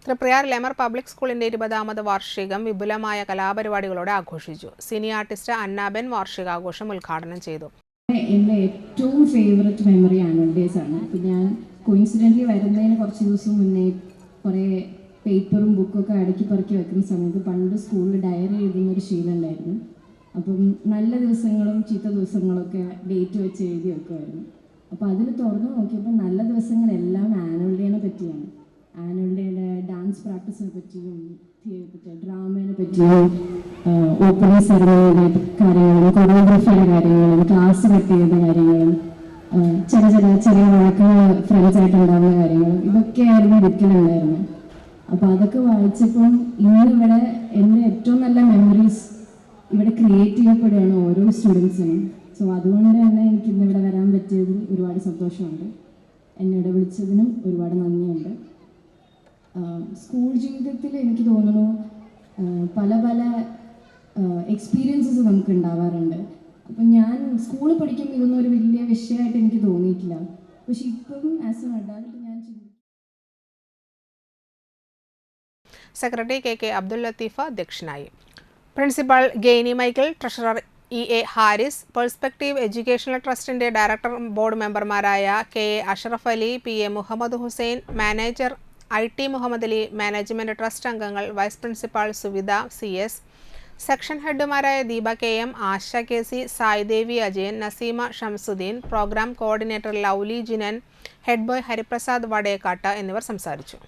Triprayar lemur public സ്കൂളിന്റെ 20ാമത് വാർഷികം വിപുലമായ കലാപരിപാടികളോടെ ആഘോഷിച്ചു. സിനി ആർട്ടിസ്റ്റ് അന്നാബെൻ വാർഷികാഘോഷം ഉദ്ഘാടനം ചെയ്തു. എൻ്റെ ഏറ്റവും ഫേവററ്റ് മെമ്മറി ആനുവൽ ഡേയ്സ് ആണ്. ഞാൻ കോയിൻസിഡൻ്റലി വരുന്നതിന് കുറച്ച് ദിവസം മുന്നേ കുറേ പേപ്പറും ബുക്കൊക്കെ അടുക്കി പറക്കി വെക്കുന്ന സമയത്ത് പണ്ട് സ്കൂളിൽ ഡയറി എഴുതുന്നൊരു ശീലം ഉണ്ടായിരുന്നു. അപ്പം നല്ല ദിവസങ്ങളും ചീത്ത ദിവസങ്ങളൊക്കെ ഡേറ്റ് വെച്ച് എഴുതി വെക്കുമായിരുന്നു. അപ്പോൾ അതിൽ തുറന്നു നോക്കിയപ്പോൾ നല്ല ദിവസങ്ങളെല്ലാം ആനുവൽ ഡേനെ പറ്റിയാണ്. ആനുവൽ ഡേയുടെ ഡാൻസ് പ്രാക്ടീസിനെ പറ്റിയും ഡ്രാമേനെ പറ്റിയും ഓപ്പണിംഗ് സെറമണിയുടെ കാര്യങ്ങളും കൊറിയോഗ്രഫിയുടെ കാര്യങ്ങളും ക്ലാസ് കട്ട് ചെയ്യുന്ന കാര്യങ്ങളും ചെറിയ വഴക്കങ്ങൾ ഫ്രണ്ട്സായിട്ടുണ്ടാകുന്ന കാര്യങ്ങളും ഇതൊക്കെയായിരുന്നു ബുക്കിലുണ്ടായിരുന്നു. അപ്പോൾ അതൊക്കെ വായിച്ചപ്പം ഇന്നിവിടെ എൻ്റെ ഏറ്റവും നല്ല മെമ്മറീസ് ഇവിടെ ക്രിയേറ്റ് ചെയ്യപ്പെടുകയാണ് ഓരോ സ്റ്റുഡൻസിനും. സോ അതുകൊണ്ട് തന്നെ എനിക്ക് ഇന്നിവിടെ വരാൻ പറ്റിയതിൽ ഒരുപാട് സന്തോഷമുണ്ട്. എന്നെ ഇവിടെ വിളിച്ചതിനും ഒരുപാട് നന്ദിയുണ്ട്. സ്കൂൾ ജീവിതത്തിൽ എനിക്ക് തോന്നുന്നു പല എക്സ്പീരിയൻസസ് നമുക്ക് ഉണ്ടാവാറുണ്ട്. അപ്പം ഞാൻ സ്കൂളിൽ പഠിക്കുമ്പോൾ ഇതൊന്നും ഒരു വലിയ വിഷയമായിട്ട് എനിക്ക് തോന്നിയിട്ടില്ല. പക്ഷെ ഇപ്പം ആസ് എൻ അഡൾട്ട് ഞാൻ സെക്രട്ടറി കെ അബ്ദുൽ ലത്തീഫ അധ്യക്ഷനായി. Principal Gainy Michael, treasurer A Haris, perspective educational ട്രസ്റ്റിന്റെ ഡയറക്ടർ ബോർഡ് മെമ്പർമാരായ K Ashraf Ali, PA Muhammad Hussain, manager IT Muhammad Ali, management trust അംഗങ്ങൾ, vice principal Suvitha CS, section ഹെഡുമാരായ Deepa KM, Asha KC, Saidevi Ajayan, Naseema Shamsuddin, programme coordinator Lovely Jinan, head boy Hariprasad Vadakkat എന്നിവർ സംസാരിച്ചു.